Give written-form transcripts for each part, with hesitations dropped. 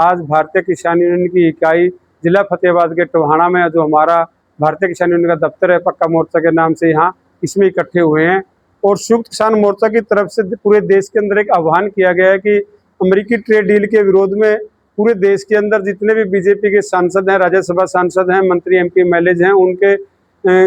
आज भारतीय किसान यूनियन की इकाई जिला फतेहाबाद के टोहाना में जो हमारा भारतीय किसान यूनियन का दफ्तर है पक्का मोर्चा के नाम से यहाँ इसमें इकट्ठे हुए हैं। और संयुक्त किसान मोर्चा की तरफ से पूरे देश के अंदर एक आह्वान किया गया है कि अमेरिकी ट्रेड डील के विरोध में पूरे देश के अंदर जितने भी बीजेपी के सांसद हैं, राज्यसभा सांसद हैं, मंत्री एमपी एमएलए हैं, उनके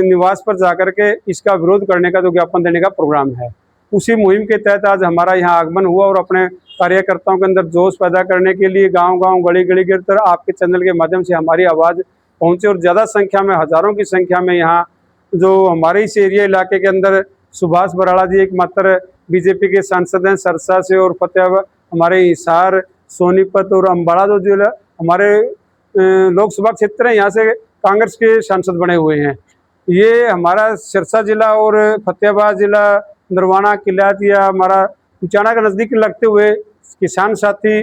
निवास पर जाकर के इसका विरोध करने का जो ज्ञापन देने का प्रोग्राम है। उसी मुहिम के तहत आज हमारा यहाँ आगमन हुआ और अपने कार्यकर्ताओं के अंदर जोश पैदा करने के लिए गांव-गांव, गली-गली के अंदर आपके चैनल के माध्यम से हमारी आवाज़ पहुंचे और ज़्यादा संख्या में, हज़ारों की संख्या में यहाँ जो हमारे इस एरिया इलाके के अंदर सुभाष बराड़ा जी एकमात्र बीजेपी के सांसद हैं सरसा से, और फतेहाबाद हमारे हिसार, सोनीपत और अम्बाड़ा जो जिला हमारे लोकसभा क्षेत्र है, यहाँ से कांग्रेस के सांसद बने हुए हैं। ये हमारा सिरसा जिला और फतेहाबाद जिला, नरवाना, किलातिया, हमारा कुचाना का नज़दीक लगते हुए किसान साथी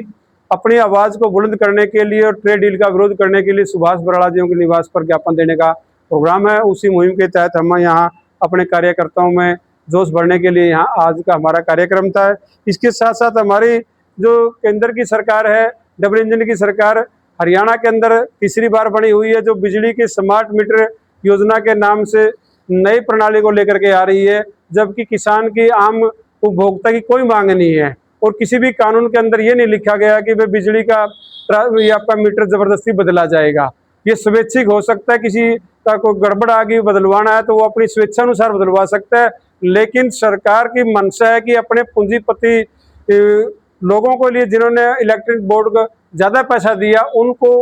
अपनी आवाज़ को बुलंद करने के लिए और ट्रेड डील का विरोध करने के लिए सुभाष बराड़ा जी के निवास पर ज्ञापन देने का प्रोग्राम है। उसी मुहिम के तहत हम यहाँ अपने कार्यकर्ताओं में जोश भरने के लिए यहाँ आज का हमारा कार्यक्रम था। इसके साथ साथ हमारी जो केंद्र की सरकार है, डबल इंजन की सरकार, हरियाणा के अंदर तीसरी बार बनी हुई है, जो बिजली के स्मार्ट मीटर योजना के नाम से नई प्रणाली को लेकर के आ रही है, जबकि किसान की आम उपभोक्ता की कोई मांग नहीं है और किसी भी कानून के अंदर ये नहीं लिखा गया कि वह बिजली का आपका मीटर जबरदस्ती बदला जाएगा। ये स्वैच्छिक हो सकता है, किसी का कोई गड़बड़ आ गई बदलवाना है तो वो अपनी स्वेच्छा अनुसार बदलवा सकता है, लेकिन सरकार की मंशा है कि अपने पूंजीपति लोगों के लिए जिन्होंने इलेक्ट्रिक बोर्ड को ज़्यादा पैसा दिया उनको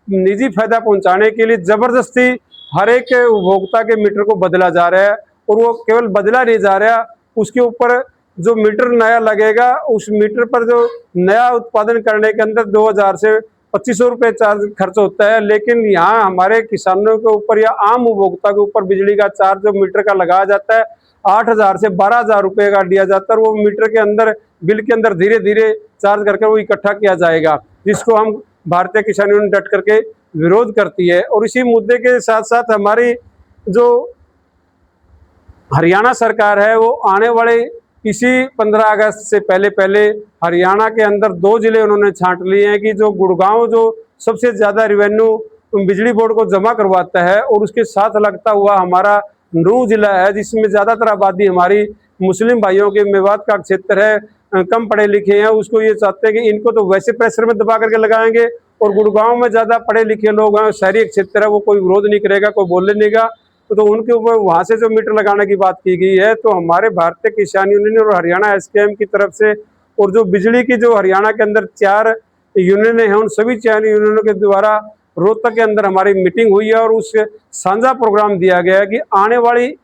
निजी फायदा पहुंचाने के लिए ज़बरदस्ती हर एक उपभोक्ता के मीटर को बदला जा रहा है। और वो केवल बदला नहीं जा रहा, उसके ऊपर जो मीटर नया लगेगा उस मीटर पर जो नया उत्पादन करने के अंदर 2000 से 2500 रुपये चार्ज खर्च होता है, लेकिन यहाँ हमारे किसानों के ऊपर या आम उपभोक्ता के ऊपर बिजली का चार्ज जो मीटर का लगाया जाता है 8000 से 12000 रुपये का दिया जाता है। और वो मीटर के अंदर बिल के अंदर धीरे धीरे चार्ज करके वो इकट्ठा किया जाएगा, जिसको हम भारतीय किसान यूनियन डट करके विरोध करती है। और इसी मुद्दे के साथ साथ हमारी जो हरियाणा सरकार है वो आने वाले इसी 15 अगस्त से पहले हरियाणा के अंदर 2 जिले उन्होंने छांट लिए हैं कि जो गुड़गांव जो सबसे ज़्यादा रिवेन्यू बिजली बोर्ड को जमा करवाता है, और उसके साथ लगता हुआ हमारा नूंह जिला है जिसमें ज़्यादातर आबादी हमारी मुस्लिम भाइयों के, मेवात का क्षेत्र है, कम पढ़े लिखे हैं, उसको ये चाहते हैं कि इनको तो वैसे प्रेशर में दबा करके लगाएंगे, और गुड़गांव में ज़्यादा पढ़े लिखे लोग हैं, शहरी क्षेत्र है, वो कोई विरोध नहीं करेगा, कोई बोलने नहीं का, तो उनके ऊपर वहाँ से जो मीटर लगाने की बात की गई है। तो हमारे भारतीय किसान यूनियन और हरियाणा एसकेएम की तरफ से और जो बिजली की जो हरियाणा के अंदर 4 यूनियन हैं, उन सभी 4 यूनियनों के द्वारा रोहतक के अंदर हमारी मीटिंग हुई है और उस साझा प्रोग्राम दिया गया है कि आने वाली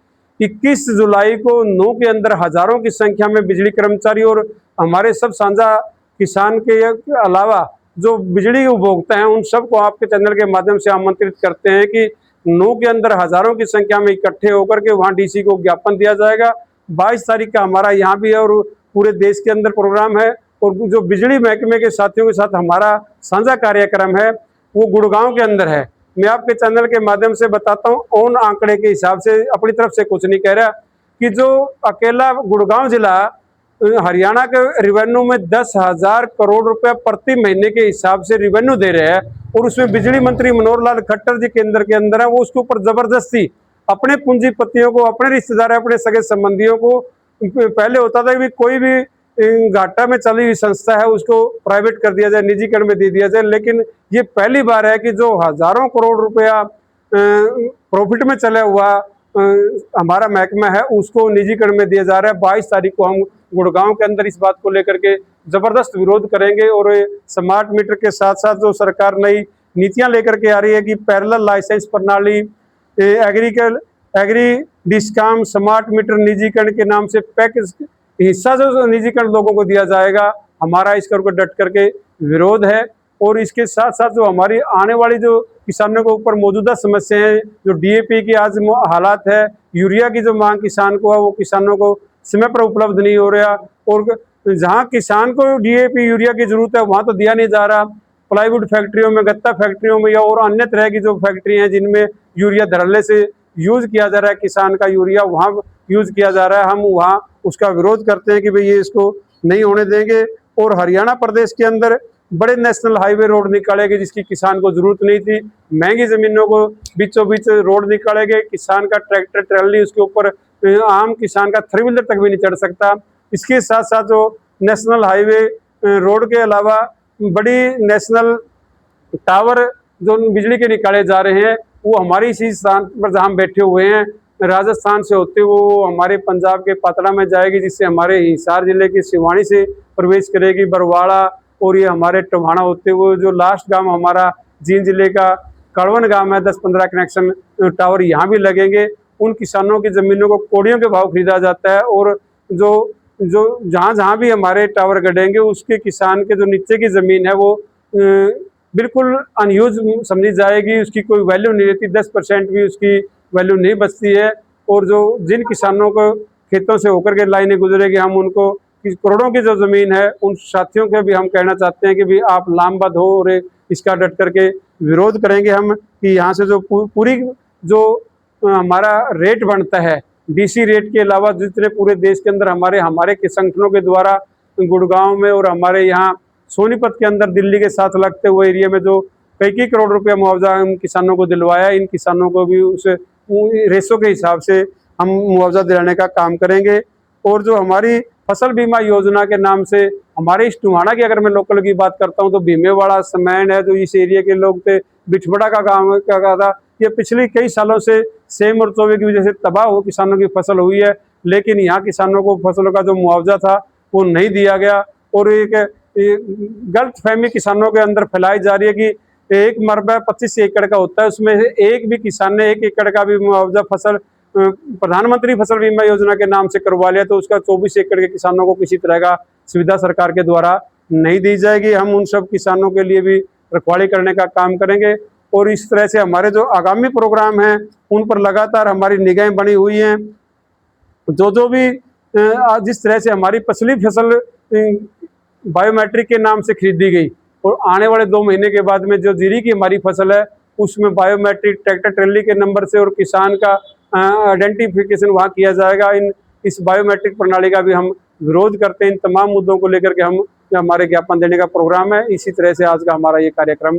21 जुलाई को नूंह के अंदर हज़ारों की संख्या में बिजली कर्मचारी और हमारे सब साझा किसान के अलावा जो बिजली उपभोक्ता हैं उन सबको आपके चैनल के माध्यम से आमंत्रित करते हैं कि नूंह के अंदर हज़ारों की संख्या में इकट्ठे होकर के वहाँ डीसी को ज्ञापन दिया जाएगा। 22 तारीख का हमारा यहाँ भी है और पूरे देश के अंदर प्रोग्राम है। और जो बिजली महकमे के साथियों के साथ हमारा साझा कार्यक्रम है वो गुड़गांव के अंदर है। मैं आपके चैनल के माध्यम से बताता हूँ, ओन आंकड़े के हिसाब से अपनी तरफ से कुछ नहीं कह रहा, कि जो अकेला गुड़गांव जिला हरियाणा के रिवेन्यू में 10,000 करोड़ रुपया प्रति महीने के हिसाब से रिवेन्यू दे रहे हैं, और उसमें बिजली मंत्री मनोहर लाल खट्टर जी केंद्र के अंदर है, वो उसके ऊपर जबरदस्ती अपने पूंजीपतियों को, अपने रिश्तेदार, अपने सगे संबंधियों को, पहले होता था कि कोई भी घाटा में चली हुई संस्था है उसको प्राइवेट कर दिया जाए, निजीकरण में दे दिया जाए, लेकिन ये पहली बार है कि जो हज़ारों करोड़ रुपया प्रॉफिट में चला हुआ हमारा महकमा है उसको निजीकरण में दिया जा रहा है। 22 तारीख को हम गुड़गांव के अंदर इस बात को लेकर के जबरदस्त विरोध करेंगे। और स्मार्ट मीटर के साथ साथ जो सरकार नई नीतियां लेकर के आ रही है कि पैरेलल लाइसेंस प्रणाली, एग्री डिस्काम, स्मार्ट मीटर निजीकरण के नाम से पैकेज हिस्सा जो निजीकरण लोगों को दिया जाएगा, हमारा इसका डट करके विरोध है। और इसके साथ साथ जो हमारी आने वाली जो किसानों के ऊपर मौजूदा समस्याएं हैं, जो डीएपी की आज हालात है, यूरिया की जो मांग किसान को है वो किसानों को समय पर उपलब्ध नहीं हो रहा, और जहां किसान को डीएपी यूरिया की जरूरत है वहां तो दिया नहीं जा रहा। प्लाईवुड फैक्ट्रियों में, गत्ता फैक्ट्रियों में या और अन्य तरह की जो फैक्ट्री हैं जिनमें यूरिया धड़ल्ले से यूज किया जा रहा है, किसान का यूरिया वहाँ यूज किया जा रहा है, हम वहाँ उसका विरोध करते हैं कि भाई ये इसको नहीं होने देंगे। और हरियाणा प्रदेश के अंदर बड़े नेशनल हाईवे रोड निकालेंगे जिसकी किसान को जरूरत नहीं थी। महंगी जमीनों को बीचों बीच रोड निकालेंगे, किसान का ट्रैक्टर ट्रैली उसके ऊपर आम किसान का 3 व्हीलर तक भी नहीं चढ़ सकता। इसके साथ साथ जो नेशनल हाईवे रोड के अलावा बड़ी नेशनल टावर जो बिजली के निकाले जा रहे हैं वो हमारी इसी स्थान पर जहाँ हम बैठे हुए हैं राजस्थान से होते हुए वो हमारे पंजाब के पातड़ा में जाएगी, जिससे हमारे हिसार जिले की सिवानी से प्रवेश करेगी बरवाड़ा, और ये हमारे टोहाना होते हुए जो लास्ट गांव हमारा जींद जिले का कड़वन गांव है 10-15 कनेक्शन टावर यहाँ भी लगेंगे। उन किसानों की ज़मीनों को कौड़ियों के भाव खरीदा जाता है, और जो जो जहाँ जहाँ भी हमारे टावर गड़ेंगे उसके किसान के जो नीचे की ज़मीन है वो बिल्कुल अनयूज समझी जाएगी, उसकी कोई वैल्यू नहीं रहती, 10% भी उसकी वैल्यू नहीं बचती है। और जो जिन किसानों को खेतों से होकर के लाइनें गुजरेगी हम उनको करोड़ों की जो ज़मीन है उन साथियों को भी हम कहना चाहते हैं कि भी आप लामबद्ध हो और इसका डट करके विरोध करेंगे हम कि यहाँ से जो पूरी जो हमारा रेट बनता है डीसी रेट के अलावा जितने पूरे देश के अंदर हमारे के संगठनों के द्वारा गुड़गांव में और हमारे यहाँ सोनीपत के अंदर दिल्ली के साथ लगते हुए एरिया में जो कई करोड़ रुपया मुआवजा इन किसानों को दिलवाया, इन किसानों को भी उस रेशों के हिसाब से हम मुआवजा दिलाने का काम करेंगे। और जो हमारी फसल बीमा योजना के नाम से हमारे इस टोहाना की अगर मैं लोकल की बात करता हूँ तो भीमेवाड़ा समैन है जो इस एरिया के लोग थे, बिछबड़ा का काम क्या था, ये पिछले कई सालों से सेम और चौबे की वजह से तबाह हो किसानों की फसल हुई है, लेकिन यहाँ किसानों को फसलों का जो मुआवजा था वो नहीं दिया गया। और एक गलत फहमी किसानों के अंदर फैलाई जा रही है कि एक मरबा 25 एकड़ का होता है, उसमें एक भी किसान ने 1 एकड़ का भी मुआवजा फसल प्रधानमंत्री फसल बीमा योजना के नाम से करवा लिया तो उसका 24 एकड़ के किसानों को किसी तरह का सुविधा सरकार के द्वारा नहीं दी जाएगी। हम उन सब किसानों के लिए भी रखवाली करने का काम करेंगे, और इस तरह से हमारे जो आगामी प्रोग्राम हैं उन पर लगातार हमारी निगाहें बनी हुई हैं। जो भी जिस तरह से हमारी पछली फसल बायोमेट्रिक के नाम से खरीदी गई और आने वाले 2 महीने के बाद में जो जीरी की हमारी फसल है उसमें बायोमेट्रिक ट्रैक्टर ट्रैली के नंबर से और किसान का आइडेंटिफिकेशन वहाँ किया जाएगा। इस बायोमेट्रिक प्रणाली का भी हम विरोध करते हैं। इन तमाम मुद्दों को लेकर के हम हमारे ज्ञापन देने का प्रोग्राम है। इसी तरह से आज का हमारा ये कार्यक्रम